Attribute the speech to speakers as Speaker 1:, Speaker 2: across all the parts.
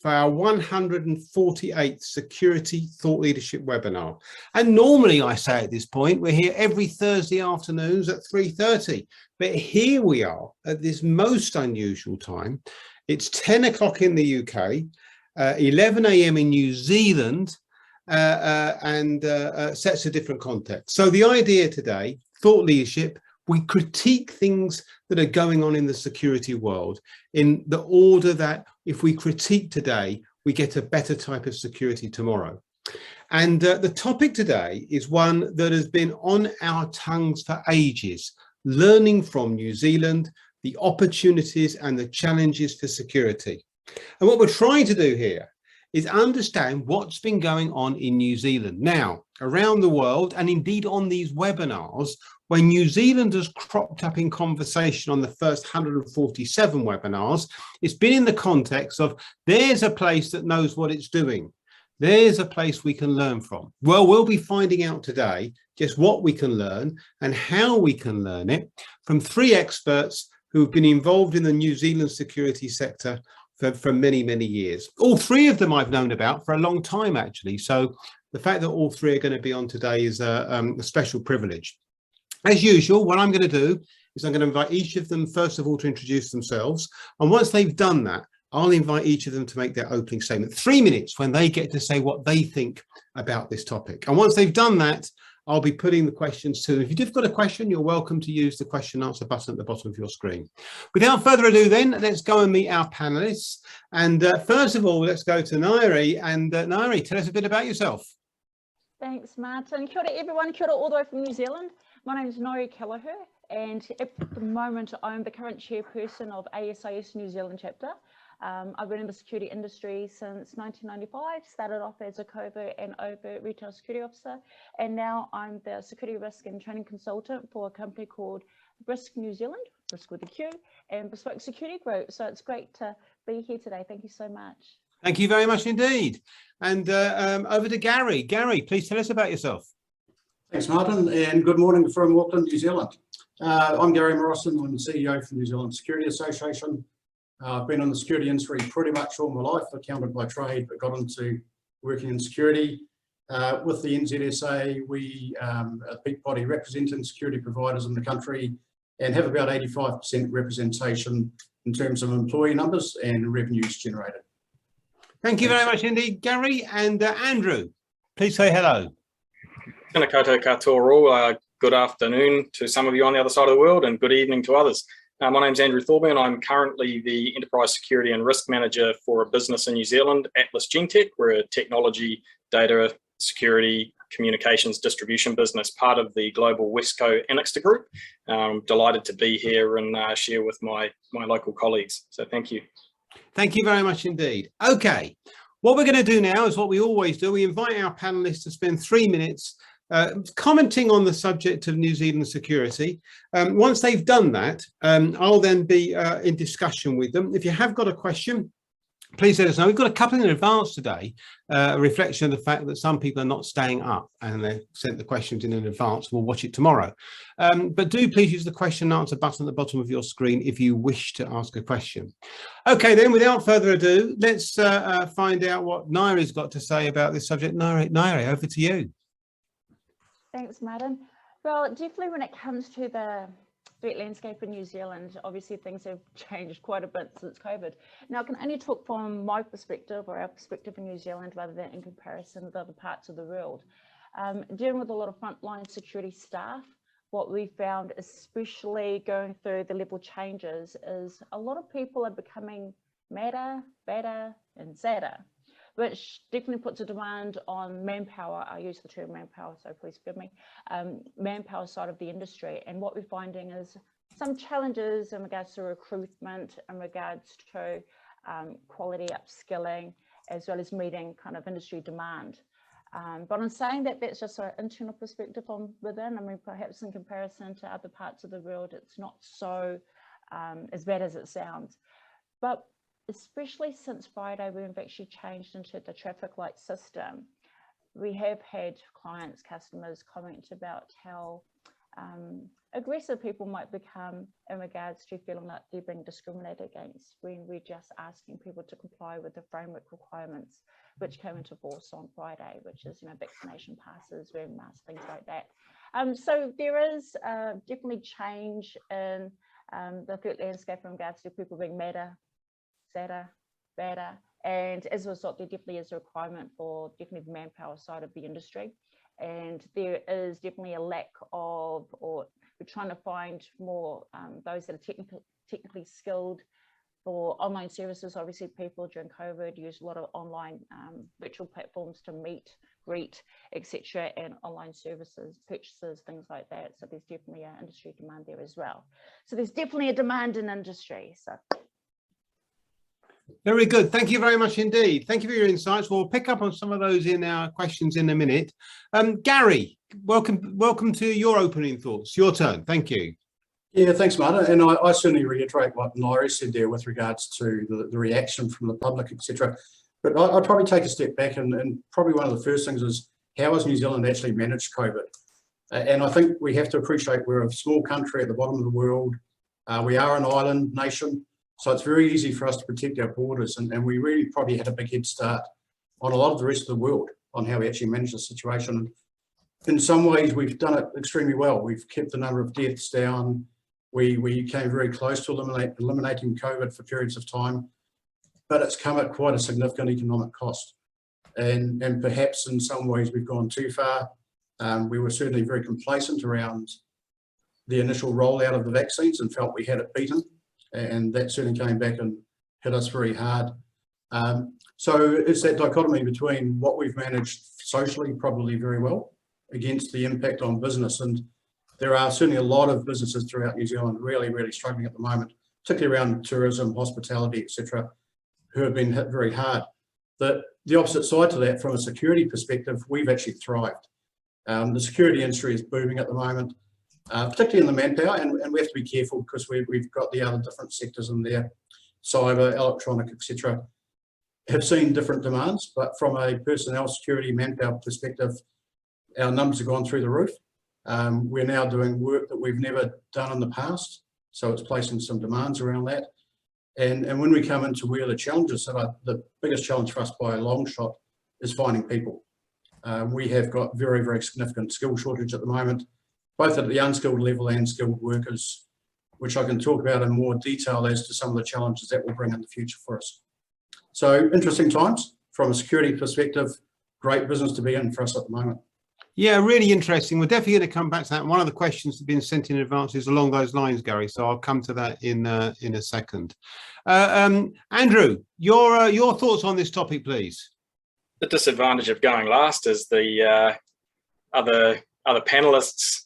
Speaker 1: for our 148th Security Thought Leadership webinar. And normally I say at this point, we're here every Thursday afternoons at 3:30, but here we are at this most unusual time. It's 10 o'clock in the UK, 11 AM in New Zealand, and sets a different context. So the idea today, thought leadership, we critique things that are going on in the security world in the order that if we critique today, we get a better type of security tomorrow. And the topic today is one that has been on our tongues for ages, learning from New Zealand, the opportunities and the challenges for security. And what we're trying to do here is understand what's been going on in New Zealand. Now, around the world, and indeed on these webinars, when New Zealand has cropped up in conversation on the first 147 webinars, it's been in the context of there's a place that knows what it's doing. There's a place we can learn from. Well, we'll be finding out today just what we can learn and how we can learn it from three experts who've been involved in the New Zealand security sector for many, many years. All three of them I've known about for a long time, actually. So the fact that all three are going to be on today is a special privilege. As usual, what I'm going to do is I'm going to invite each of them, first of all, to introduce themselves. And once they've done that, I'll invite each of them to make their opening statement. 3 minutes when they get to say what they think about this topic. And once they've done that, I'll be putting the questions to them. If you've got a question, you're welcome to use the question and answer button at the bottom of your screen. Without further ado then, let's go and meet our panelists. And first of all, let's go to Ngaire. And Ngaire, tell us a bit about yourself.
Speaker 2: Thanks, Martin. Kia ora everyone, kia ora all the way from New Zealand. My name is Ngaire Kelaher, and at the moment I'm the current chairperson of ASIS New Zealand chapter. I've been in the security industry since 1995, started off as a covert and overt retail security officer, and now I'm the security risk and training consultant for a company called Risk New Zealand, Risk with a Q, and Bespoke Security Group. So it's great to be here today. Thank you so much.
Speaker 1: Thank you very much indeed. And over to Gary. Gary, please tell us about yourself.
Speaker 3: Thanks, Martin, and good morning from Auckland, New Zealand. I'm Gary Morrison. I'm the CEO for New Zealand Security Association. I've been in the security industry pretty much all my life, accountant by trade, but got into working in security. With the NZSA, we are a big body representing security providers in the country and have about 85% representation in terms of employee numbers and revenues generated.
Speaker 1: Thank you very much indeed, Gary. And Andrew, please say hello.
Speaker 4: Tēnā koutou katoa, good afternoon to some of you on the other side of the world and good evening to others. My name's Andrew Thorby and I'm currently the Enterprise Security and Risk Manager for a business in New Zealand, Atlas Gentech. We're a technology, data, security, communications distribution business, part of the global Westco Annixter Group. I'm delighted to be here and share with my local colleagues. So thank you.
Speaker 1: Thank you very much indeed. Okay, what we're going to do now is what we always do. We invite our panelists to spend 3 minutes commenting on the subject of New Zealand security. Once they've done that, I'll then be in discussion with them. If you have got a question, please let us know. We've got a couple in advance today, a reflection of the fact that some people are not staying up and they sent the questions in advance. We'll watch it tomorrow. But do please use the question and answer button at the bottom of your screen if you wish to ask a question. Okay, then without further ado, let's find out what Ngaire's got to say about this subject. Ngaire, over to you.
Speaker 2: Thanks, Martin. Well, definitely when it comes to the threat landscape in New Zealand, obviously things have changed quite a bit since COVID. Now, I can only talk from my perspective or our perspective in New Zealand rather than in comparison with other parts of the world. Dealing with a lot of frontline security staff, what we found, especially going through the level changes, is a lot of people are becoming madder, badder, and sadder, which definitely puts a demand on manpower. I use the term manpower, so please forgive me. Manpower side of the industry. And what we're finding is some challenges in regards to recruitment, in regards to quality upskilling, as well as meeting kind of industry demand. But I'm saying that that's just an internal perspective from within. I mean, perhaps in comparison to other parts of the world, it's not so as bad as it sounds. But especially since Friday, we've actually changed into the traffic light system. We have had clients, customers comment about how aggressive people might become in regards to feeling like they're being discriminated against when we're just asking people to comply with the framework requirements which came into force on Friday, which is, vaccination passes, wearing masks, things like that. So there is definitely change in the threat landscape in regards to people being madder, sadder, badder, and as a result, there definitely is a requirement for definitely the manpower side of the industry. And there is definitely a lack of, or we're trying to find more those that are technically skilled for online services. Obviously, people during COVID use a lot of online virtual platforms to meet, greet, etc., and online services, purchases, things like that. So there's definitely an industry demand there as well. So there's definitely a demand in industry. So.
Speaker 1: Very good. Thank you very much indeed. Thank you for your insights. We'll pick up on some of those in our questions in a minute. Gary, welcome to your opening thoughts. Your turn. Thank you.
Speaker 3: Yeah, thanks, Martin. And I certainly reiterate what Ngaire said there with regards to the reaction from the public, etc. But I'd probably take a step back and probably one of the first things is how has New Zealand actually managed COVID? And I think we have to appreciate we're a small country at the bottom of the world. We are an island nation. So it's very easy for us to protect our borders, and we really probably had a big head start on a lot of the rest of the world on how we actually manage the situation. In some ways, we've done it extremely well. We've kept the number of deaths down. We came very close to eliminating COVID for periods of time, but it's come at quite a significant economic cost. And perhaps in some ways we've gone too far. We were certainly very complacent around the initial rollout of the vaccines and felt we had it beaten. And that certainly came back and hit us very hard. So it's that dichotomy between what we've managed socially probably very well against the impact on business. And there are certainly a lot of businesses throughout New Zealand really, really struggling at the moment, particularly around tourism, hospitality, etc., who have been hit very hard. The opposite side to that, from a security perspective, we've actually thrived. The security industry is booming at the moment. Particularly in the manpower, and we have to be careful because we've got the other different sectors in there, cyber, electronic, etc., have seen different demands, but from a personnel security manpower perspective, our numbers have gone through the roof. We're now doing work that we've never done in the past, so it's placing some demands around that. And when we come into where the challenges are, the biggest challenge for us by a long shot is finding people. We have got very, very significant skill shortage at the moment, both at the unskilled level and skilled workers, which I can talk about in more detail as to some of the challenges that will bring in the future for us. So interesting times from a security perspective, great business to be in for us at the moment.
Speaker 1: Yeah, really interesting. We're definitely going to come back to that. One of the questions that have been sent in advance is along those lines, Gary. So I'll come to that in a second. Andrew, your thoughts on this topic, please.
Speaker 4: The disadvantage of going last is the other panelists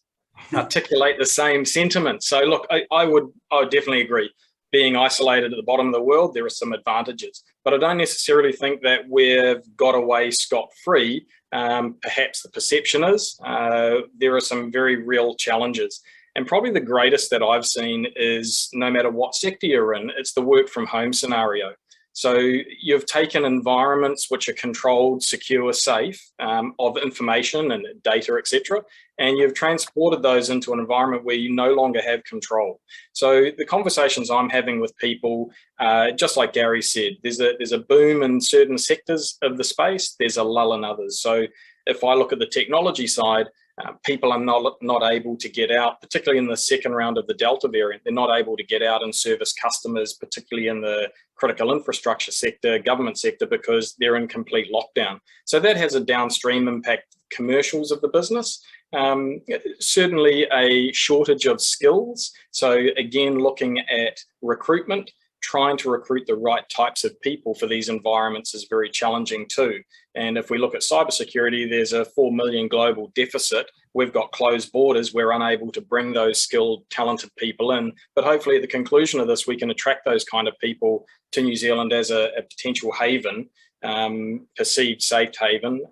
Speaker 4: articulate the same sentiment. So look, I would definitely agree. Being isolated at the bottom of the world, there are some advantages, but I don't necessarily think that we've got away scot-free. Perhaps the perception is there are some very real challenges, and probably the greatest that I've seen is no matter what sector you're in, it's the work from home scenario. So you've taken environments which are controlled, secure, safe, of information and data, etc., and you've transported those into an environment where you no longer have control. So the conversations I'm having with people, just like Gary said, there's a boom in certain sectors of the space, there's a lull in others. So if I look at the technology side, people are not able to get out, particularly in the second round of the Delta variant. They're not able to get out and service customers, particularly in the critical infrastructure sector, government sector, because they're in complete lockdown. So that has a downstream impact, commercials of the business. Certainly a shortage of skills. So again, looking at recruitment, trying to recruit the right types of people for these environments is very challenging too. And if we look at cybersecurity, there's a 4 million global deficit. We've got closed borders. We're unable to bring those skilled, talented people in. But hopefully at the conclusion of this, we can attract those kind of people to New Zealand as a potential haven, perceived safe haven,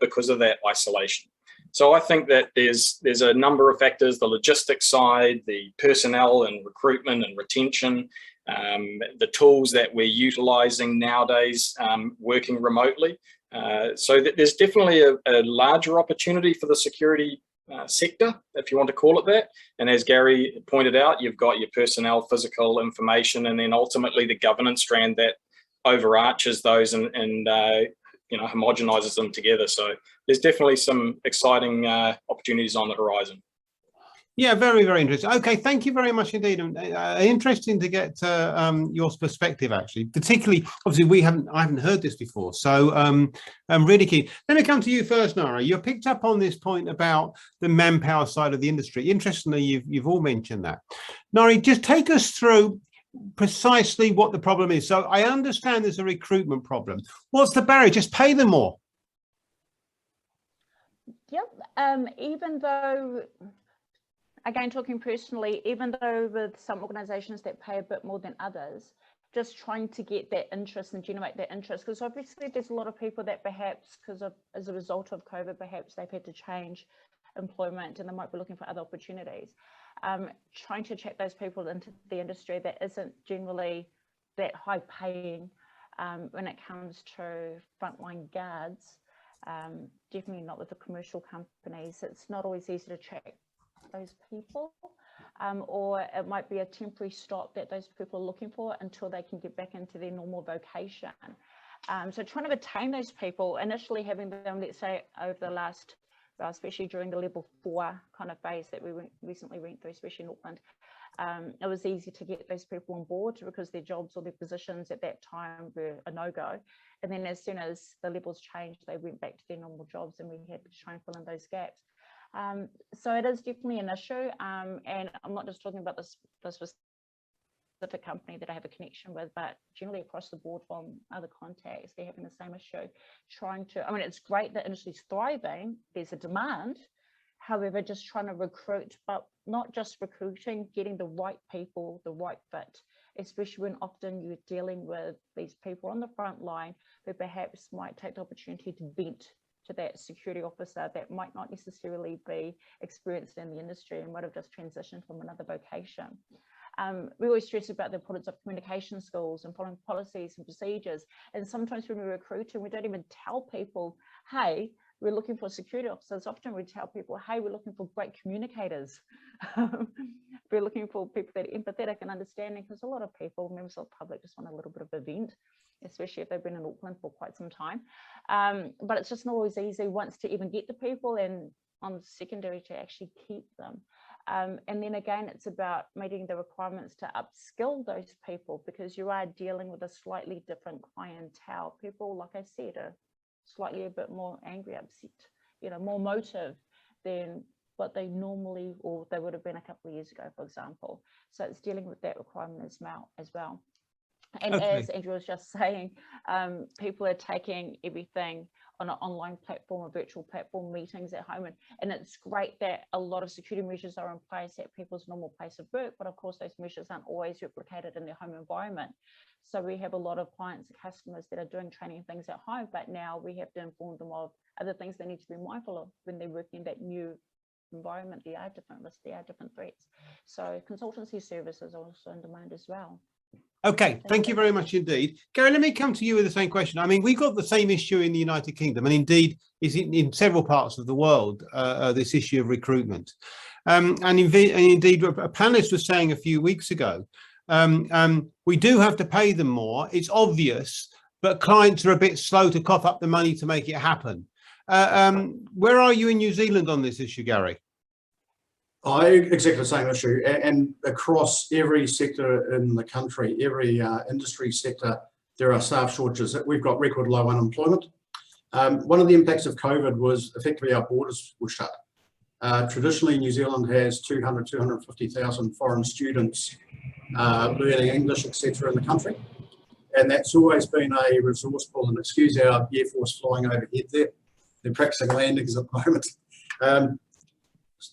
Speaker 4: because of that isolation. So I think that there's a number of factors, the logistics side, the personnel and recruitment and retention, the tools that we're utilising nowadays, working remotely. So there's definitely a larger opportunity for the security sector, if you want to call it that. And as Gary pointed out, you've got your personnel, physical information, and then ultimately the governance strand that overarches those and homogenizes them together. So there's definitely some exciting opportunities on the horizon.
Speaker 1: Yeah, very, very interesting. Okay, thank you very much indeed. Interesting to get your perspective, actually. Particularly, obviously, I haven't heard this before, so I'm really keen. Let me come to you first, Ngaire. You picked up on this point about the manpower side of the industry. Interestingly, you've all mentioned that. Ngaire, just take us through precisely what the problem is. So I understand there's a recruitment problem. What's the barrier? Just pay them more.
Speaker 2: Yep. Even though, again, talking personally, even though with some organizations that pay a bit more than others, just trying to get that interest and generate that interest, because obviously there's a lot of people that perhaps as a result of COVID, perhaps they've had to change employment and they might be looking for other opportunities. Trying to attract those people into the industry that isn't generally that high paying when it comes to frontline guards, definitely not with the commercial companies. It's not always easy to attract those people, or it might be a temporary stop that those people are looking for until they can get back into their normal vocation. So trying to retain those people, initially having them, let's say, over the last, especially during the level 4 kind of phase that we recently went through, especially in Auckland, it was easy to get those people on board because their jobs or their positions at that time were a no-go. And then as soon as the levels changed, they went back to their normal jobs and we had to try and fill in those gaps. So it is definitely an issue, and I'm not just talking about this specific company that I have a connection with, but generally across the board from other contacts, they're having the same issue. It's great that industry's thriving, there's a demand, however, just trying to recruit, but not just recruiting, getting the right people, the right fit, especially when often you're dealing with these people on the front line who perhaps might take the opportunity to vent to that security officer that might not necessarily be experienced in the industry and might have just transitioned from another vocation. We always stress about the importance of communication skills and following policies and procedures. And sometimes when we recruit, and we don't even tell people, hey, we're looking for security officers. Often we tell people, hey, we're looking for great communicators. We're looking for people that are empathetic and understanding, because a lot of people, members of the public, just want a little bit of a vent, especially if they've been in Auckland for quite some time. But it's just not always easy once to even get the people, and on secondary to actually keep them. And then again, it's about meeting the requirements to upskill those people, because you are dealing with a slightly different clientele. People, like I said, are slightly a bit more angry, upset, more motive than what they normally, or they would have been a couple of years ago, for example. So it's dealing with that requirement as well. And okay, as Andrew was just saying, people are taking everything on an online platform, a virtual platform, meetings at home. And it's great that a lot of security measures are in place at people's normal place of work, but of course those measures aren't always replicated in their home environment. So we have a lot of clients and customers that are doing training things at home, but now we have to inform them of other things they need to be mindful of when they're working in that new environment. There are different risks, there are different threats. So consultancy services are also in demand as well.
Speaker 1: Okay, thank you very much indeed. Gary, let me come to you with the same question. I mean, we've got the same issue in the United Kingdom, and indeed is in several parts of the world, this issue of recruitment. And indeed, a panelist was saying a few weeks ago, we do have to pay them more, it's obvious, but clients are a bit slow to cough up the money to make it happen. Where are you in New Zealand on this issue, Gary?
Speaker 3: Exactly the same issue, and across every sector in the country, every industry sector, there are staff shortages. We've got record low unemployment. One of the impacts of COVID was effectively our borders were shut. Traditionally, New Zealand has 250,000 foreign students learning English, etc. in the country. And that's always been a resource pool, and excuse our Air Force flying overhead there. They're practicing landings at the moment.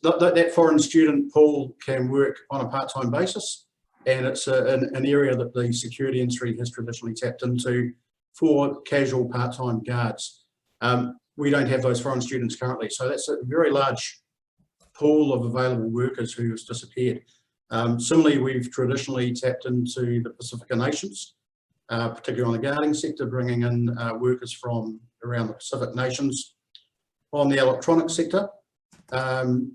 Speaker 3: That foreign student pool can work on a part-time basis, and it's an area that the security industry has traditionally tapped into for casual part-time guards. We don't have those foreign students currently, so that's a very large pool of available workers who has disappeared. Similarly, we've traditionally tapped into the Pacific nations, particularly on the guarding sector, bringing in workers from around the Pacific nations. On the electronic sector,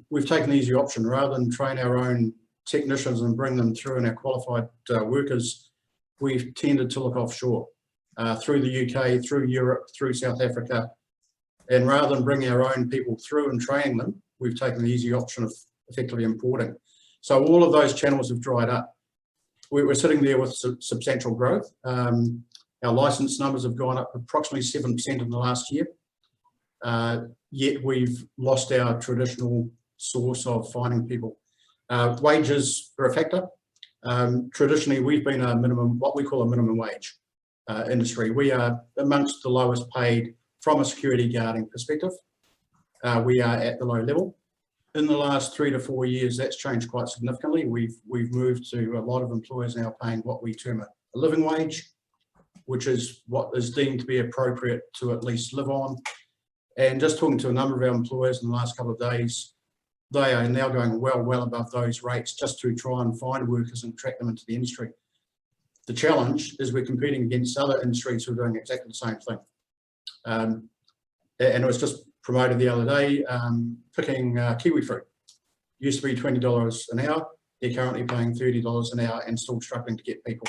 Speaker 3: we've taken the easy option. Rather than train our own technicians and bring them through and our qualified workers, we've tended to look offshore through the UK, through Europe, through South Africa. And rather than bringing our own people through and training them, we've taken the easy option of effectively importing. So all of those channels have dried up. We're sitting there with substantial growth. Our license numbers have gone up approximately 7% in the last year. Yet we've lost our traditional source of finding people. Wages are a factor. Traditionally, we've been a minimum, what we call a minimum wage industry. We are amongst the lowest paid from a security guarding perspective. We are at the low level. In the last 3 to 4 years, that's changed quite significantly. We've moved to a lot of employers now paying what we term a living wage, which is what is deemed to be appropriate to at least live on. And just talking to a number of our employers in the last couple of days, they are now going well above those rates just to try and find workers and attract them into the industry. The challenge is we're competing against other industries who are doing exactly the same thing. And it was just promoted the other day, picking kiwi fruit. Used to be $20 an hour. They're currently paying $30 an hour and still struggling to get people.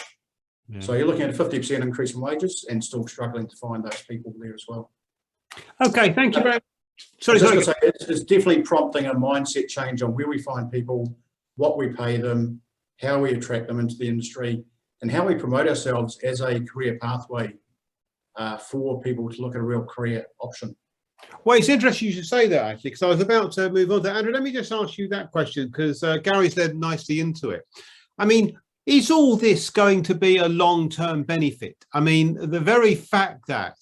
Speaker 3: Yeah. So you're looking at a 50% increase in wages and still struggling to find those people there as well.
Speaker 1: Okay, thank you very much. Sorry.
Speaker 3: It's definitely prompting a mindset change on where we find people, what we pay them, how we attract them into the industry, and how we promote ourselves as a career pathway for people to look at a real career option.
Speaker 1: Well, it's interesting you should say that, actually, because I was about to move on to Andrew. Let me just ask you that question, because Gary's led nicely into it. I mean, is all this going to be a long-term benefit? I mean, the very fact that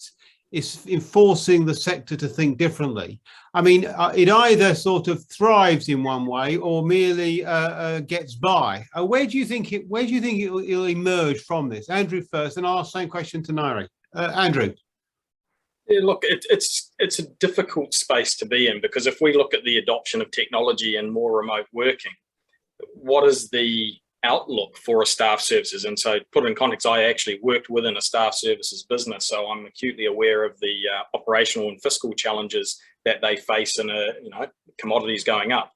Speaker 1: it's enforcing the sector to think differently. I mean, it either sort of thrives in one way or merely gets by. Where do you think it'll emerge from this? Andrew first, and I'll ask the same question to Ngaire. Andrew.
Speaker 4: Yeah, look, it's a difficult space to be in, because if we look at the adoption of technology and more remote working, what is the outlook for a staff services? And so, put in context, I actually worked within a staff services business, so I'm acutely aware of the operational and fiscal challenges that they face in commodities going up.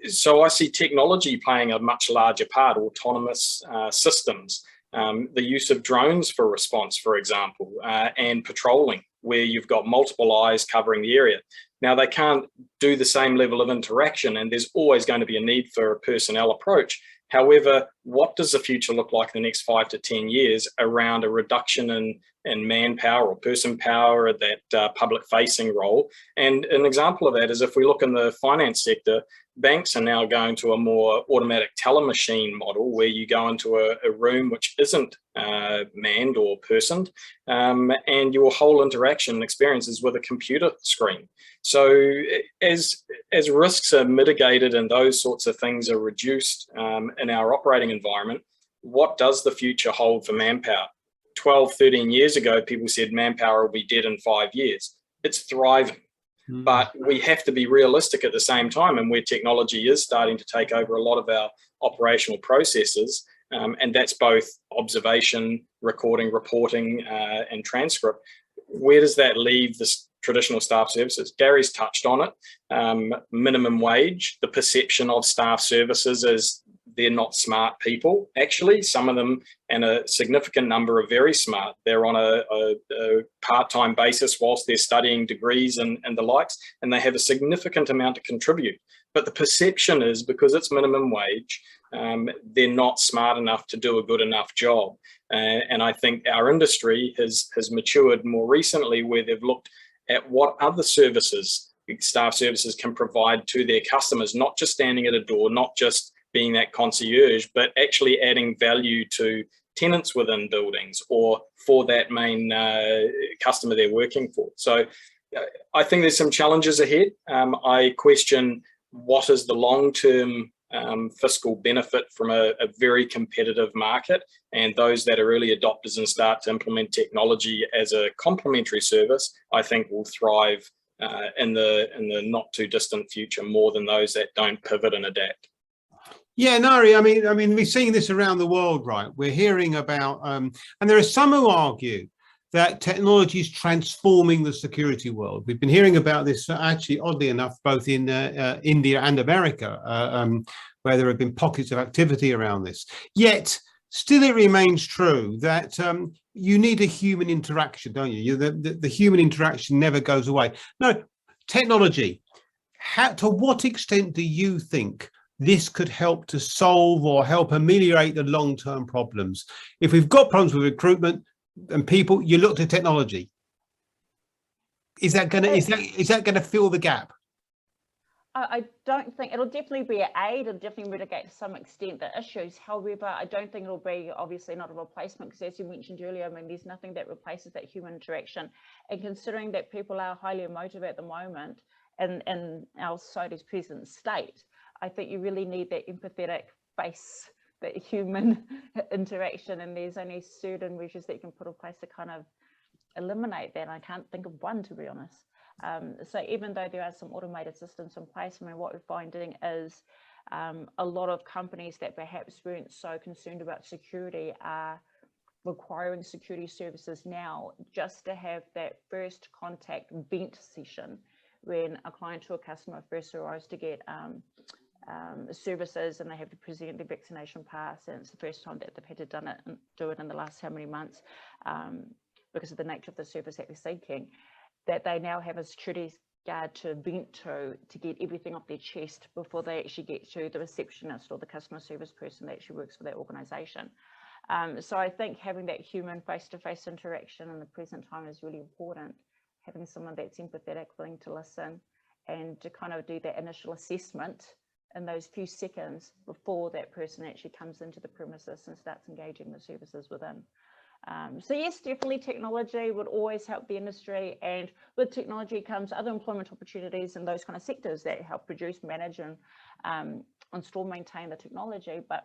Speaker 4: So I see technology playing a much larger part. Autonomous systems, the use of drones for response, for example, and patrolling, where you've got multiple eyes covering the area. Now, they can't do the same level of interaction, and there's always going to be a need for a personnel approach. However, what does the future look like in the next 5 to 10 years around a reduction in manpower or person power at that public-facing role? And an example of that is, if we look in the finance sector, banks are now going to a more automatic teller machine model, where you go into a room which isn't manned or personed, and your whole interaction experience is with a computer screen. So as risks are mitigated and those sorts of things are reduced in our operating environment, what does the future hold for manpower? 12, 13 years ago, people said manpower will be dead in 5 years. It's thriving. But we have to be realistic at the same time, and where technology is starting to take over a lot of our operational processes, and that's both observation, recording, reporting, and transcript. Where does that leave this traditional staff services? Gary's touched on it. Minimum wage, the perception of staff services is they're not smart people. Actually, some of them, and a significant number, are very smart. They're on a part-time basis whilst they're studying degrees and the likes, and they have a significant amount to contribute. But the perception is, because it's minimum wage, they're not smart enough to do a good enough job. And I think our industry has matured more recently, where they've looked at what other services staff services can provide to their customers, not just standing at a door, not just being that concierge, but actually adding value to tenants within buildings or for that main customer they're working for. So I think there's some challenges ahead. I question what is the long-term fiscal benefit from a very competitive market, and those that are early adopters and start to implement technology as a complementary service, I think will thrive in the not too distant future more than those that don't pivot and adapt.
Speaker 1: Yeah, Ngaire, I mean, we're seeing this around the world, right? We're hearing about, and there are some who argue that technology is transforming the security world. We've been hearing about this, actually, oddly enough, both in India and America, where there have been pockets of activity around this. Yet, still it remains true that you need a human interaction, don't you? The human interaction never goes away. No, technology, to what extent do you think this could help to solve or help ameliorate the long-term problems? If we've got problems with recruitment and people, you look to technology. Is that gonna fill the gap?
Speaker 2: I don't think it'll definitely be an aid. It'll definitely mitigate to some extent the issues. However, I don't think it'll be, obviously not a replacement, because as you mentioned earlier, I mean, there's nothing that replaces that human interaction. And considering that people are highly emotive at the moment in our society's present state, I think you really need that empathetic face, that human interaction, and there's only certain measures that you can put in place to kind of eliminate that. I can't think of one, to be honest. So even though there are some automated systems in place, I mean, what we're finding is a lot of companies that perhaps weren't so concerned about security are requiring security services now just to have that first contact vent session when a client or a customer first arrives to get services, and they have to present their vaccination pass, and it's the first time that they've had to do it in the last how many months because of the nature of the service that they're seeking, that they now have a security guard to vent to get everything off their chest before they actually get to the receptionist or the customer service person that actually works for that organisation. So I think having that human face-to-face interaction in the present time is really important. Having someone that's empathetic, willing to listen, and to kind of do that initial assessment in those few seconds before that person actually comes into the premises and starts engaging the services within. So yes, definitely technology would always help the industry, and with technology comes other employment opportunities in those kind of sectors that help produce, manage, and install, maintain the technology. But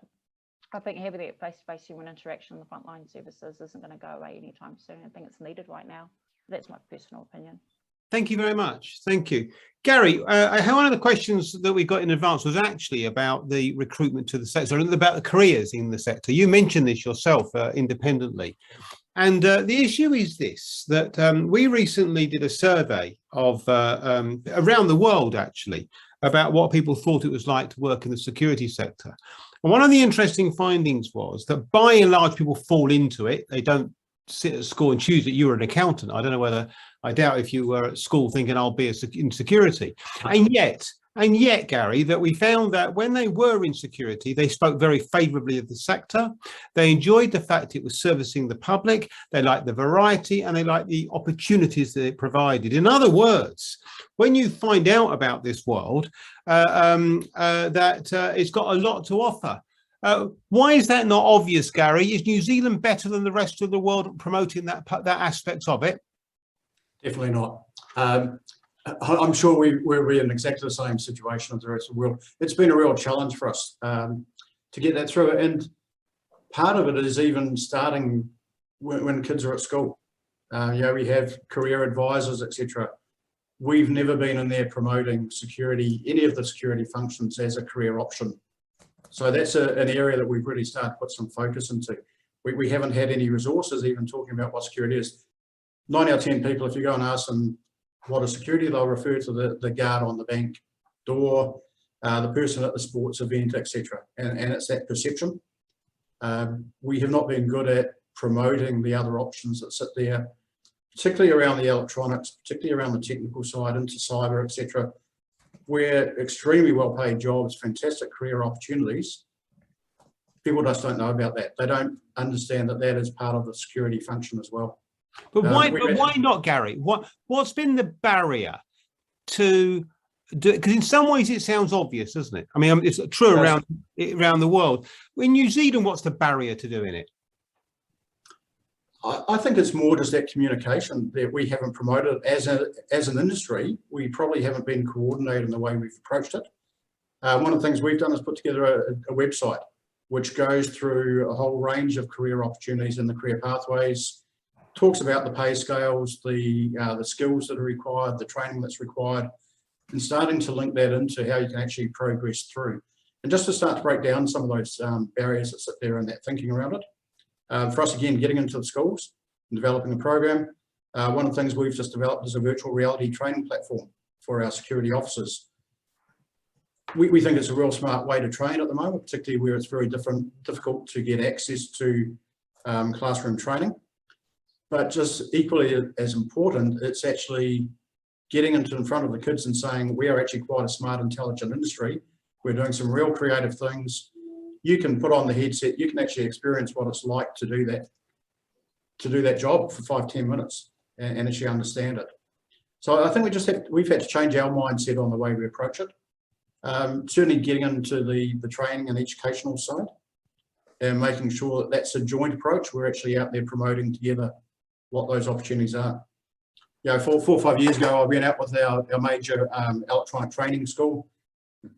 Speaker 2: I think having that face-to-face human interaction in the frontline services isn't going to go away anytime soon. I think it's needed right now. That's my personal opinion.
Speaker 1: Thank you very much. Thank you. Gary, one of the questions that we got in advance was actually about the recruitment to the sector and about the careers in the sector. You mentioned this yourself independently. And the issue is this, that we recently did a survey of around the world, actually, about what people thought it was like to work in the security sector. And one of the interesting findings was that by and large, people fall into it. They don't sit at school and choose that you're an accountant. I don't know whether, I doubt if you were at school thinking I'll be in security. And yet, Gary, that we found that when they were in security, they spoke very favourably of the sector. They enjoyed the fact it was servicing the public. They liked the variety, and they liked the opportunities that it provided. In other words, when you find out about this world, that it's got a lot to offer. Why is that not obvious, Gary? Is New Zealand better than the rest of the world at promoting that aspect of it?
Speaker 3: Definitely not. I'm sure we're in exactly the same situation as the rest of the world. It's been a real challenge for us to get that through. And part of it is even starting when kids are at school. We have career advisors, etc. We've never been in there promoting security, any of the security functions as a career option. So that's an area that we've really started to put some focus into. We haven't had any resources even talking about what security is. 9 out of 10 people, if you go and ask them what is security, they'll refer to the guard on the bank door, the person at the sports event, etc. And it's that perception. We have not been good at promoting the other options that sit there, particularly around the electronics, particularly around the technical side, into cyber, etc. Where extremely well-paid jobs, fantastic career opportunities, people just don't know about that. They don't understand that that is part of the security function as well.
Speaker 1: But why not, Gary? What's been the barrier to do it? Because in some ways it sounds obvious, doesn't it? I mean, it's true around the world. In New Zealand, what's the barrier to doing it?
Speaker 3: I think it's more just that communication that we haven't promoted as an industry. We probably haven't been coordinated in the way we've approached it. One of the things we've done is put together a website which goes through a whole range of career opportunities in the career pathways, talks about the pay scales, the skills that are required, the training that's required, and starting to link that into how you can actually progress through. And just to start to break down some of those barriers that sit there and that thinking around it. For us, again, getting into the schools, in developing the program. One of the things we've just developed is a virtual reality training platform for our security officers. We think it's a real smart way to train at the moment, particularly where it's very difficult to get access to classroom training. But just equally as important, it's actually getting in front of the kids and saying, we are actually quite a smart, intelligent industry. We're doing some real creative things. You can put on the headset, you can actually experience what it's like to do that job for 5-10 minutes and actually understand it. So I think we've had to change our mindset on the way we approach it. Certainly getting into the training and educational side and making sure that that's a joint approach. We're actually out there promoting together what those opportunities are. You know, 4 or 5 years ago, I went out with our major electronic training school,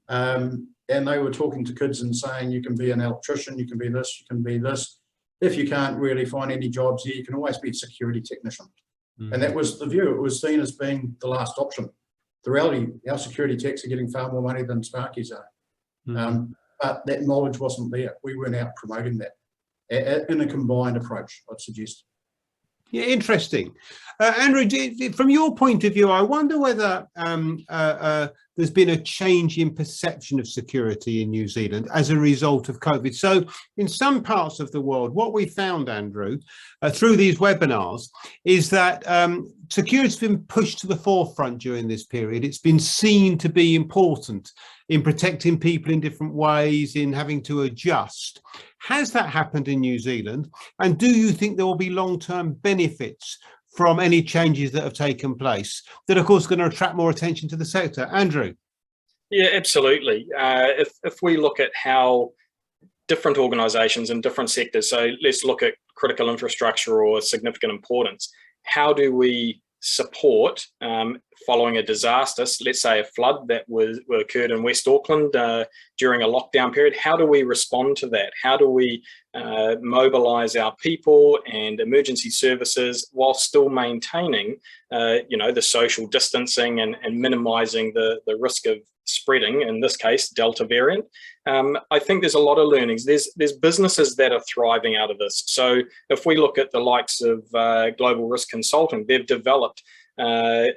Speaker 3: and they were talking to kids and saying, you can be an electrician, you can be this, you can be this. If you can't really find any jobs here, you can always be a security technician. And that was the view. It was seen as being the last option. The reality, our security techs are getting far more money than Sparkies are. But that knowledge wasn't there. We weren't out promoting that in a combined approach, I'd suggest.
Speaker 1: Yeah, interesting. Andrew, from your point of view, I wonder whether there's been a change in perception of security in New Zealand as a result of COVID. So in some parts of the world, what we found, Andrew, through these webinars is that security has been pushed to the forefront during this period. It's been seen to be important in protecting people in different ways, in having to adjust. Has that happened in New Zealand? And do you think there will be long-term benefits from any changes that have taken place that, of course, are going to attract more attention to the sector? Andrew?
Speaker 4: Yeah, absolutely. If we look at how different organisations in different sectors, so let's look at critical infrastructure or significant importance, how do we support following a disaster, let's say a flood that occurred in West Auckland during a lockdown period? How do we respond to that? How do we mobilise our people and emergency services while still maintaining the social distancing and minimising the risk of spreading, in this case, Delta variant? I think there's a lot of learnings. There's businesses that are thriving out of this. So if we look at the likes of Global Risk Consulting, they've developed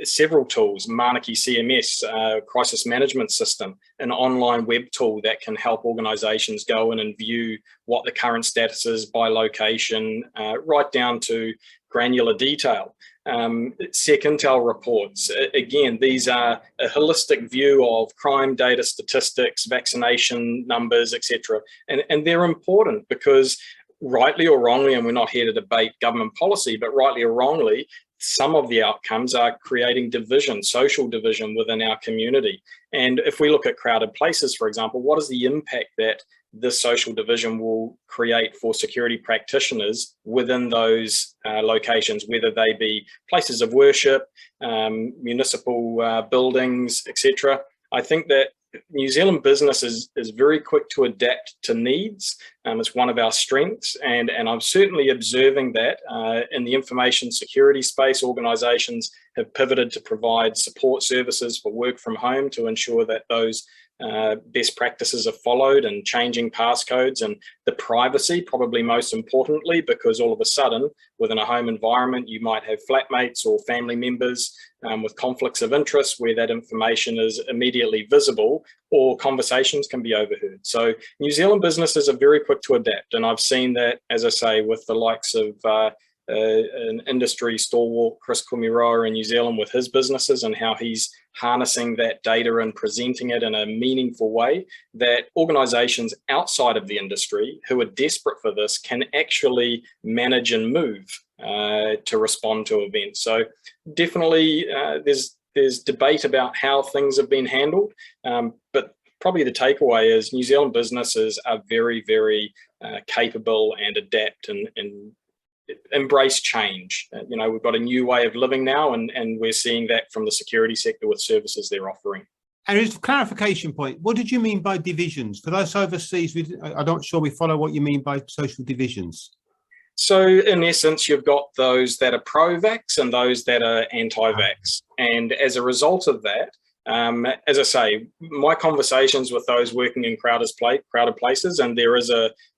Speaker 4: several tools: Manaki CMS, crisis management system, an online web tool that can help organisations go in and view what the current status is by location, right down to granular detail. Secintel reports, again, these are a holistic view of crime data, statistics, vaccination numbers, etc. And they're important because, rightly or wrongly, and we're not here to debate government policy, but rightly or wrongly, some of the outcomes are creating division, social division within our community. And if we look at crowded places, for example, what is the impact that this social division will create for security practitioners within those locations, whether they be places of worship, municipal buildings, etc. I think that New Zealand business is very quick to adapt to needs. It's one of our strengths, and I'm certainly observing that in the information security space. Organisations have pivoted to provide support services for work from home to ensure that those best practices are followed, and changing passcodes and the privacy, probably most importantly, because all of a sudden within a home environment you might have flatmates or family members with conflicts of interest where that information is immediately visible or conversations can be overheard. So New Zealand businesses are very quick to adapt, and I've seen that, as I say, with the likes of an industry stalwart, Chris Kumiroa in New Zealand, with his businesses and how he's harnessing that data and presenting it in a meaningful way that organisations outside of the industry who are desperate for this can actually manage and move to respond to events. So definitely there's debate about how things have been handled, but probably the takeaway is New Zealand businesses are very, very capable and adapt and embrace change. We've got a new way of living now, and we're seeing that from the security sector with services they're offering.
Speaker 1: And as a clarification point, what did you mean by divisions? For those overseas, I'm not sure we follow what you mean by social divisions.
Speaker 4: So in essence, you've got those that are pro-vax and those that are anti-vax. And as a result of that, as I say, my conversations with those working in crowded places, and there is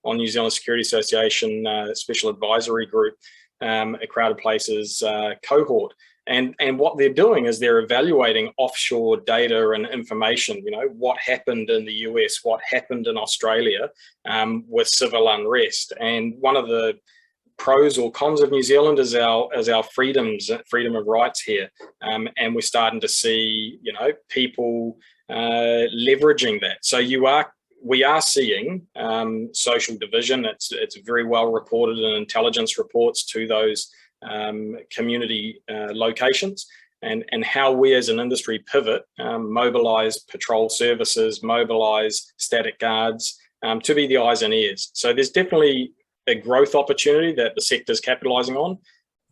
Speaker 4: on New Zealand Security Association special advisory group, a Crowded Places cohort. And what they're doing is they're evaluating offshore data and information, what happened in the US, what happened in Australia with civil unrest. And one of the pros or cons of New Zealand is our freedom of rights here. And we're starting to see, people leveraging that. So we are seeing social division. It's very well reported in intelligence reports to those community locations, and how we as an industry pivot, mobilise patrol services, mobilise static guards to be the eyes and ears. So there's definitely a growth opportunity that the sector's capitalising on.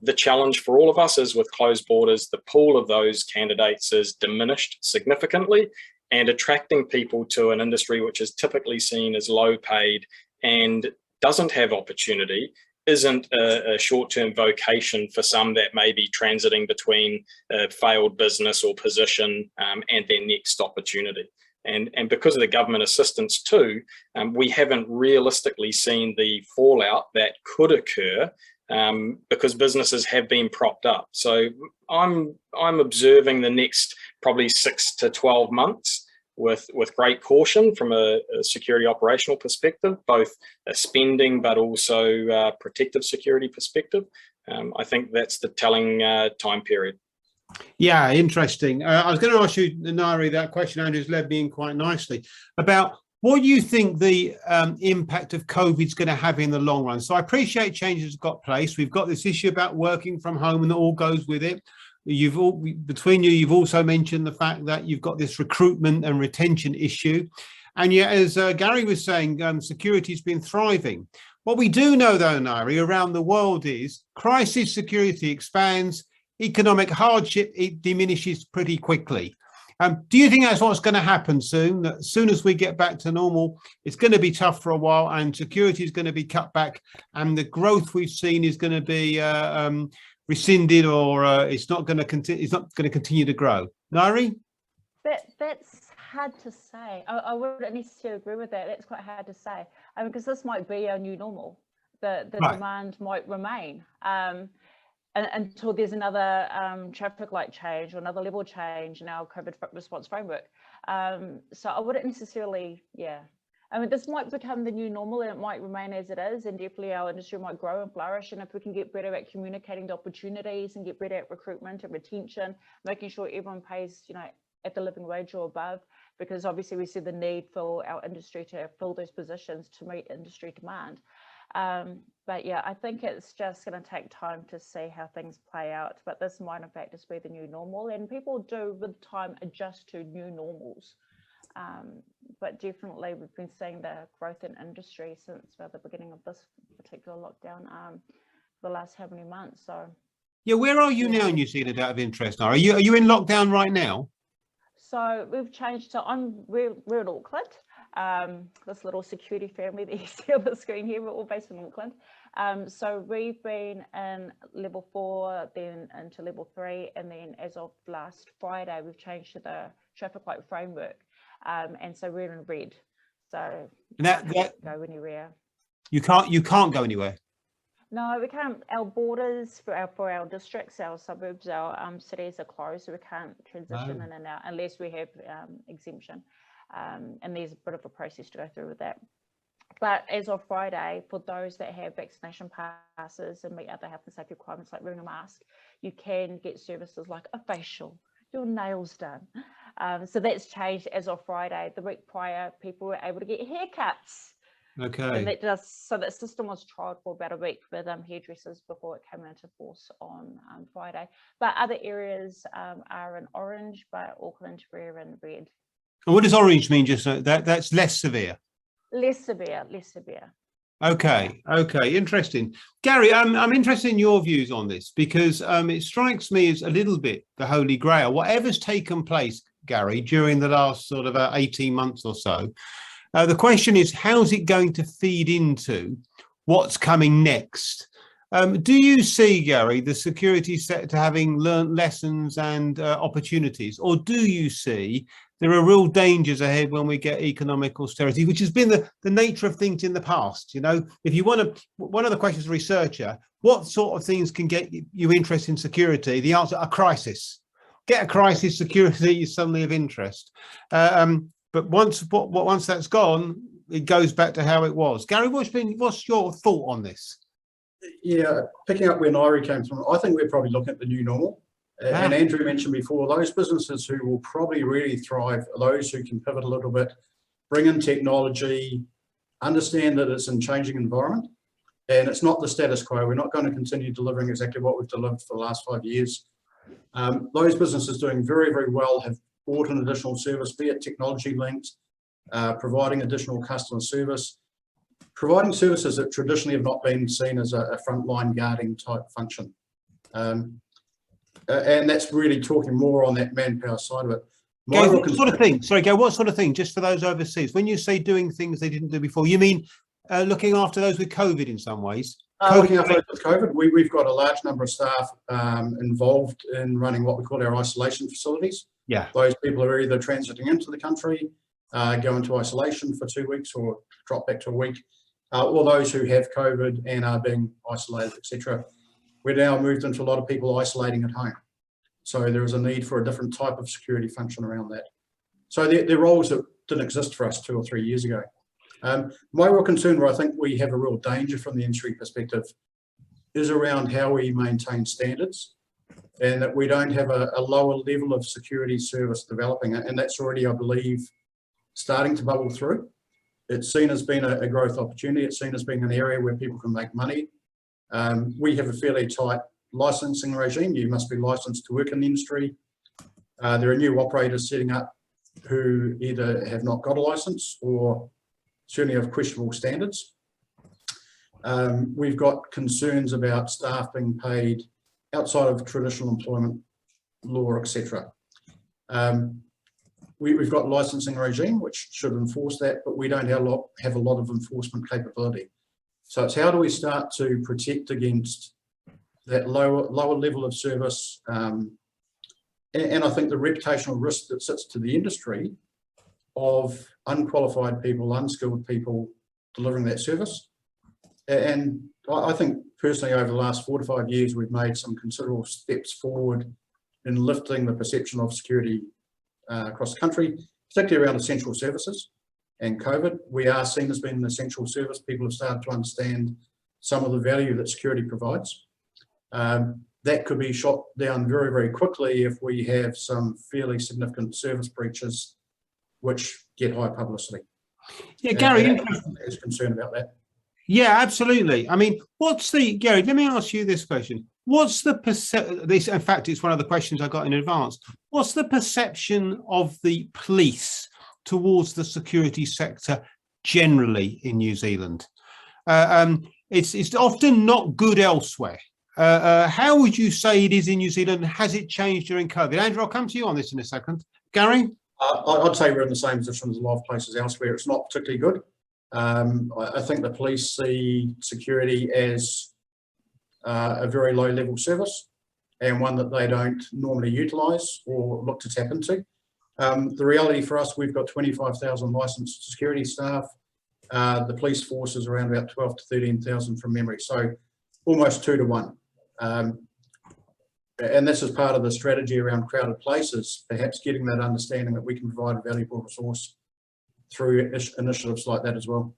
Speaker 4: The challenge for all of us is with closed borders, the pool of those candidates is diminished significantly, and attracting people to an industry which is typically seen as low paid and doesn't have opportunity isn't a short-term vocation for some that may be transiting between a failed business or position and their next opportunity. And because of the government assistance too, we haven't realistically seen the fallout that could occur because businesses have been propped up. So I'm observing the next probably 6 to 12 months with great caution from a security operational perspective, both a spending but also protective security perspective. I think that's the telling time period.
Speaker 1: Yeah, interesting. I was going to ask you, Ngaire, that question. Andrew's led me in quite nicely about what you think the impact of COVID is going to have in the long run. So I appreciate changes have got place. We've got this issue about working from home and that all goes with it. You've also mentioned the fact that you've got this recruitment and retention issue. And yet, as Gary was saying, security has been thriving. What we do know, though, Ngaire, around the world is crisis security expands, economic hardship, it diminishes pretty quickly. Do you think that's what's going to happen soon? That as soon as we get back to normal, it's going to be tough for a while and security is going to be cut back and the growth we've seen is going to be rescinded, or it's not going to continue to grow? Ngaire?
Speaker 2: That's hard to say. I wouldn't necessarily agree with that. That's quite hard to say. Because this might be our new normal. The
Speaker 1: Right.
Speaker 2: demand might remain until there's another traffic light change or another level change in our COVID response framework. So I wouldn't necessarily, this might become the new normal and it might remain as it is, and definitely our industry might grow and flourish. And if we can get better at communicating the opportunities and get better at recruitment and retention, making sure everyone pays, at the living wage or above, because obviously we see the need for our industry to fill those positions to meet industry demand. But yeah, I think it's just going to take time to see how things play out. But this might in fact just be the new normal, and people do with time adjust to new normals. But definitely we've been seeing the growth in industry since the beginning of this particular lockdown the last how many months. So
Speaker 1: Yeah, where are you now in New Zealand, out of interest? Are you in lockdown right now?
Speaker 2: So we've changed to we're in Auckland, this little security family that you see on the screen here. We're all based in Auckland. So we've been in level 4, then into level 3, and then as of last Friday, we've changed to the traffic light framework. And so we're in red. So
Speaker 1: that
Speaker 2: go anywhere.
Speaker 1: You can't go anywhere.
Speaker 2: No, we can't. Our borders for our districts, our suburbs, our cities are closed, so we can't transition in and out unless we have exemption. And there's a bit of a process to go through with that. But as of Friday, for those that have vaccination passes and meet other health and safety requirements like wearing a mask, you can get services like a facial, your nails done. So that's changed as of Friday. The week prior, people were able to get haircuts.
Speaker 1: Okay.
Speaker 2: And so that system was trialled for about a week with hairdressers before it came into force on Friday. But other areas are in orange, but Auckland we're in red.
Speaker 1: And what does orange mean? Just that's less severe.
Speaker 2: Less severe.
Speaker 1: Okay. Interesting. Gary, I'm interested in your views on this because it strikes me as a little bit the holy grail. Whatever's taken place, Gary, during the last sort of 18 months or so, the question is, how's it going to feed into what's coming next? Do you see, Gary, the security sector having learned lessons and opportunities, or do you see there are real dangers ahead when we get economic austerity, which has been the nature of things in the past. You know, if you want to, one of the questions, researcher, what sort of things can get you interested in security? The answer: a crisis. Get a crisis, security is suddenly of interest. But once that's gone, it goes back to how it was. Gary, what's your thought on this?
Speaker 3: Yeah, picking up where Ngaire came from, I think we're probably looking at the new normal. And Andrew mentioned before, those businesses who will probably really thrive are those who can pivot a little bit, bring in technology, understand that it's in changing environment, and it's not the status quo. We're not going to continue delivering exactly what we've delivered for the last 5 years. Those businesses doing very, very well have bought an additional service, be it technology linked, providing additional customer service, providing services that traditionally have not been seen as a frontline guarding type function. And that's really talking more on that manpower side of it.
Speaker 1: What sort of thing? Sorry, Gail, what sort of thing? Just for those overseas, when you say doing things they didn't do before, you mean looking after those with COVID in some ways?
Speaker 3: Looking after those with COVID, we've got a large number of staff involved in running what we call our isolation facilities.
Speaker 1: Yeah.
Speaker 3: Those people are either transiting into the country, go into isolation for 2 weeks or drop back to a week, or those who have COVID and are being isolated, etc. We're now moved into a lot of people isolating at home. So there is a need for a different type of security function around that. So they're roles that didn't exist for us 2 or 3 years ago. My real concern, where I think we have a real danger from the industry perspective, is around how we maintain standards and that we don't have a lower level of security service developing. And that's already, I believe, starting to bubble through. It's seen as being a growth opportunity. It's seen as being an area where people can make money. We have a fairly tight licensing regime. You must be licensed to work in the industry. There are new operators setting up who either have not got a license or certainly have questionable standards. We've got concerns about staff being paid outside of traditional employment law, etc. We've got licensing regime which should enforce that, but we don't have a lot of enforcement capability. So it's how do we start to protect against that lower level of service, and I think the reputational risk that sits to the industry of unqualified people, unskilled people delivering that service. And I think personally over the last 4 to 5 years, we've made some considerable steps forward in lifting the perception of security across the country, particularly around essential services. And COVID, we are seen as being an essential service. People have started to understand some of the value that security provides. That could be shot down very, very quickly if we have some fairly significant service breaches which get high publicity.
Speaker 1: Yeah, Gary,
Speaker 3: is concerned about that.
Speaker 1: Yeah, absolutely. I mean, Gary, let me ask you this question. What's the in fact, it's one of the questions I got in advance. What's the perception of the police towards the security sector generally in New Zealand? It's often not good elsewhere. How would you say it is in New Zealand? Has it changed during COVID? Andrew, I'll come to you on this in a second. Gary?
Speaker 3: I'd say we're in the same position as a lot of places elsewhere. It's not particularly good. I think the police see security as a very low level service and one that they don't normally utilise or look to tap into. The reality for us, we've got 25,000 licensed security staff. The police force is around about 12 to 13,000 from memory, so almost 2 to 1. And this is part of the strategy around crowded places, perhaps getting that understanding that we can provide a valuable resource through initiatives like that as well.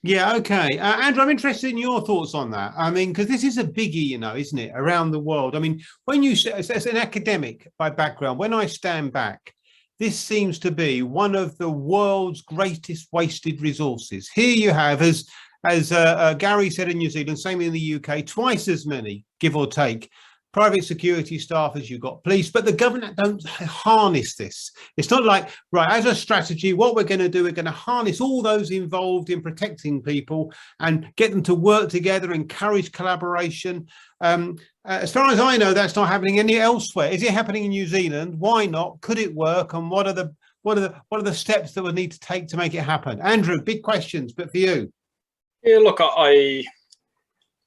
Speaker 1: Yeah, okay. Andrew, I'm interested in your thoughts on that. I mean, because this is a biggie, you know, isn't it, around the world? I mean, when you say, as an academic by background, when I stand back, this seems to be one of the world's greatest wasted resources. Here you have, as Gary said in New Zealand, same in the UK, twice as many, give or take, private security staff as you've got police, but the government don't harness this. It's not like, right, as a strategy, what we're going to do, we're going to harness all those involved in protecting people and get them to work together, encourage collaboration. As far as I know, that's not happening anywhere elsewhere. Is it happening in New Zealand? Why not? Could it work? And what are the steps that we need to take to make it happen? Andrew, big questions, but for you.
Speaker 4: Yeah, look, I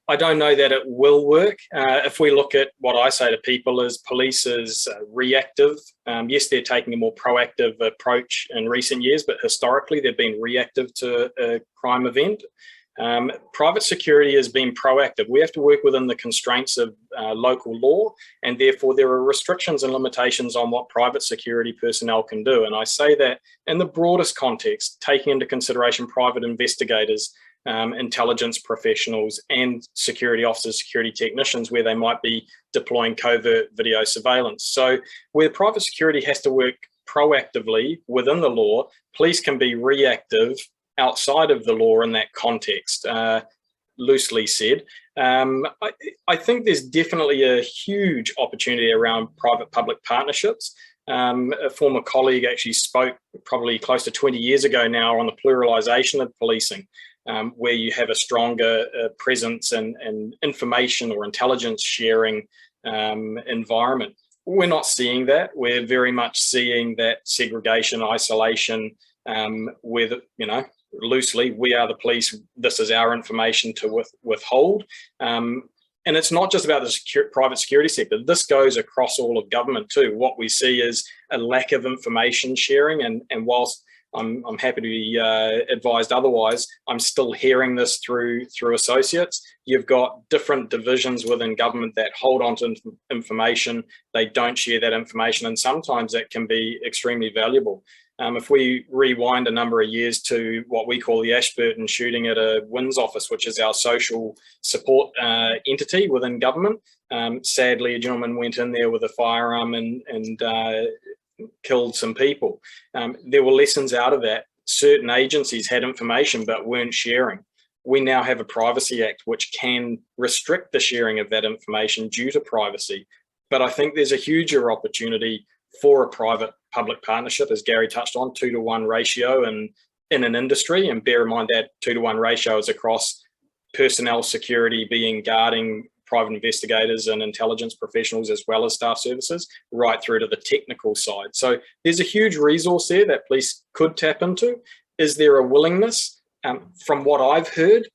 Speaker 4: I don't know that it will work. If we look at what I say to people is police is reactive. Yes, they're taking a more proactive approach in recent years, but historically they've been reactive to a crime event. Private security has been proactive. We have to work within the constraints of local law, and therefore there are restrictions and limitations on what private security personnel can do. And I say that in the broadest context, taking into consideration private investigators, intelligence professionals and security officers, security technicians, where they might be deploying covert video surveillance. So where private security has to work proactively within the law, police can be reactive outside of the law in that context, loosely said. I think there's definitely a huge opportunity around private-public partnerships. A former colleague actually spoke probably close to 20 years ago now on the pluralisation of policing, where you have a stronger presence and information or intelligence sharing environment. We're not seeing that. We're very much seeing that segregation, isolation, with, you know, loosely, we are the police, this is our information to withhold. And it's not just about the private security sector. This goes across all of government too. What we see is a lack of information sharing. And whilst I'm happy to be advised otherwise, I'm still hearing this through associates. You've got different divisions within government that hold on to information. They don't share that information, and sometimes that can be extremely valuable. If we rewind a number of years to what we call the Ashburton shooting at a WINS office, which is our social support entity within government, sadly, a gentleman went in there with a firearm and killed some people. There were lessons out of that. Certain agencies had information but weren't sharing. We now have a Privacy Act which can restrict the sharing of that information due to privacy. But I think there's a huger opportunity for a private-public partnership, as Gary touched on, 2-to-1 ratio in an industry. And bear in mind that 2-to-1 ratio is across personnel security being guarding private investigators and intelligence professionals, as well as staff services, right through to the technical side. So there's a huge resource there that police could tap into. Is there a willingness? From what I've heard,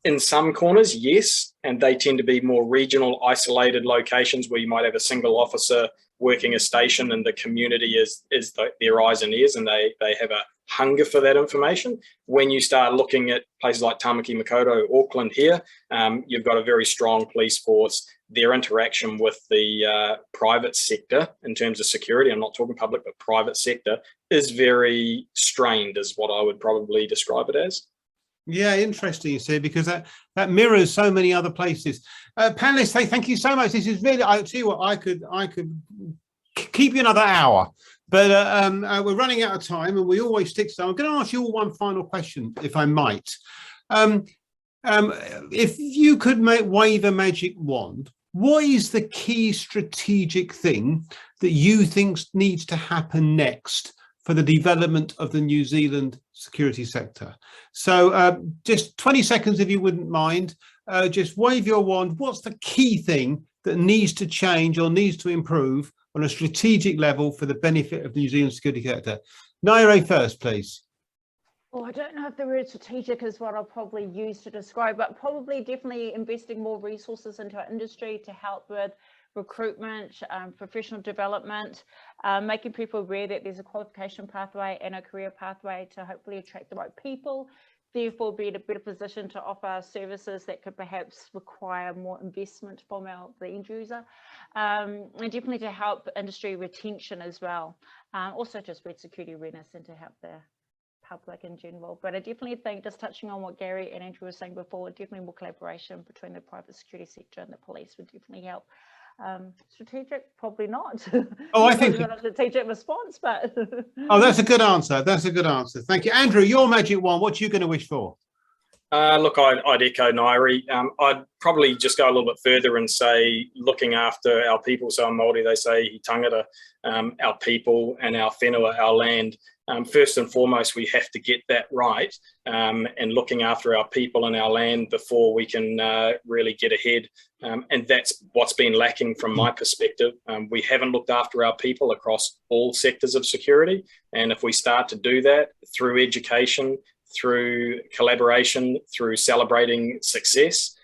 Speaker 4: in some corners, yes, and they tend to be more regional, isolated locations where you might have a single officer working a station and the community is their eyes and ears, and they have a hunger for that information. When you start looking at places like Tamaki Makaurau, Auckland here, you've got a very strong police force. Their interaction with the private sector in terms of security, I'm not talking public, but private sector, is very strained, is what I would probably describe it as.
Speaker 1: Yeah, interesting, you see, because that mirrors so many other places. Panelists, thank you so much. This is really, I tell you what, I could keep you another hour, but we're running out of time and we always stick to. I'm going to ask you all one final question, if I might. If you could wave a magic wand, what is the key strategic thing that you think needs to happen next for the development of the New Zealand security sector? So just 20 seconds, if you wouldn't mind, just wave your wand. What's the key thing that needs to change or needs to improve on a strategic level for the benefit of the New Zealand security sector? Ngaire first, please.
Speaker 2: Oh, I don't know if the word strategic is what I'll probably use to describe, but probably definitely investing more resources into our industry to help with recruitment, professional development, making people aware that there's a qualification pathway and a career pathway to hopefully attract the right people, therefore be in a better position to offer services that could perhaps require more investment from the end user, and definitely to help industry retention as well. Also just spread security awareness and to help the public in general. But I definitely think, just touching on what Gary and Andrew were saying before, definitely more collaboration between the private security sector and the police would definitely help. Strategic, probably not.
Speaker 1: Oh, I think
Speaker 2: not a strategic response, but
Speaker 1: oh, that's a good answer. That's a good answer. Thank you, Andrew. Your magic wand. What are you going to wish for?
Speaker 4: Look, I'd echo Ngaire. I'd probably just go a little bit further and say, looking after our people. So in Māori, they say he tangata, our people and our whenua, our land. First and foremost, we have to get that right, and looking after our people and our land before we can really get ahead. And that's what's been lacking from my perspective. We haven't looked after our people across all sectors of security. And if we start to do that through education, through collaboration, through celebrating success,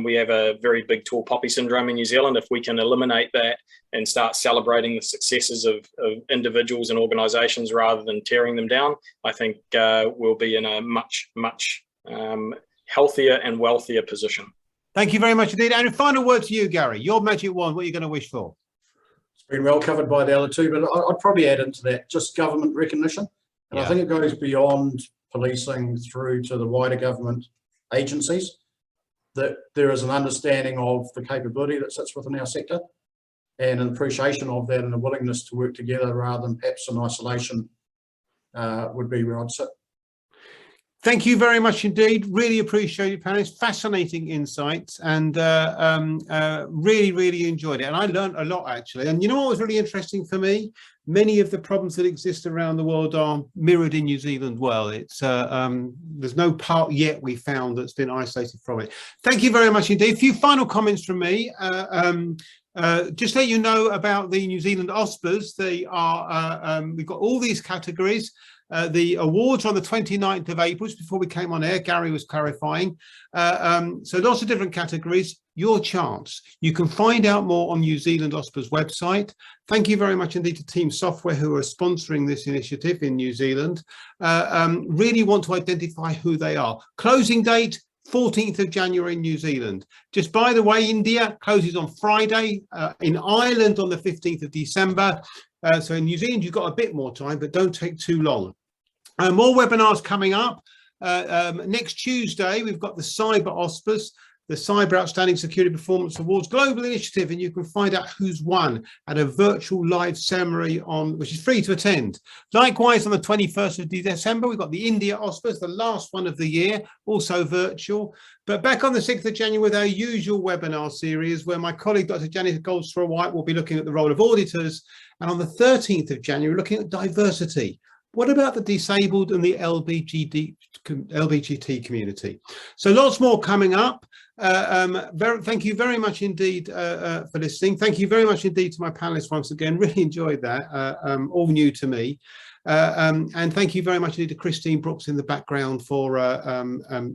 Speaker 4: We have a very big tall poppy syndrome in New Zealand. If we can eliminate that and start celebrating the successes of individuals and organisations rather than tearing them down, I think we'll be in a much healthier and wealthier position.
Speaker 1: Thank you very much indeed. And a final word to you, Gary. Your magic wand, what are you going to wish for?
Speaker 3: It's been well covered by the other two, but I'd probably add into that just government recognition. And I think it goes beyond policing through to the wider government agencies, that there is an understanding of the capability that sits within our sector and an appreciation of that and a willingness to work together rather than perhaps in isolation would be where I'd sit.
Speaker 1: Thank you very much indeed. Really appreciate it, panelists. Fascinating insights, and really enjoyed it. And I learned a lot, actually. And you know what was really interesting for me? Many of the problems that exist around the world are mirrored in New Zealand well. It's there's no part yet we found that's been isolated from it. Thank you very much indeed. A few final comments from me. Just let you know about the New Zealand OSPAs. They are we've got all these categories. The awards are on the 29th of April, just before we came on air. Gary was clarifying. So lots of different categories. Your chance. You can find out more on New Zealand OSPA's website. Thank you very much indeed to Team Software, who are sponsoring this initiative in New Zealand. Really want to identify who they are. Closing date, 14th of January in New Zealand. Just by the way, India closes on Friday, in Ireland on the 15th of December. So in New Zealand, you've got a bit more time, but don't take too long. More webinars coming up. Next Tuesday, we've got the Cyber OSPAs, the Cyber Outstanding Security Performance Awards Global Initiative, and you can find out who's won at a virtual live ceremony which is free to attend. Likewise, on the 21st of December, we've got the India OSPAs, the last one of the year, also virtual. But back on the 6th of January with our usual webinar series, where my colleague, Dr. Janet Goldsborough-White, will be looking at the role of auditors. And on the 13th of January, looking at diversity. What about the disabled and the LGBT community? So lots more coming up. Thank you very much indeed for listening. Thank you very much indeed to my panelists once again. Really enjoyed that, all new to me. And thank you very much indeed to Christine Brooks in the background for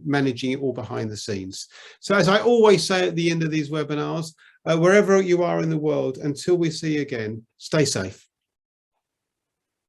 Speaker 1: managing it all behind the scenes. So as I always say at the end of these webinars, wherever you are in the world, until we see you again, stay safe.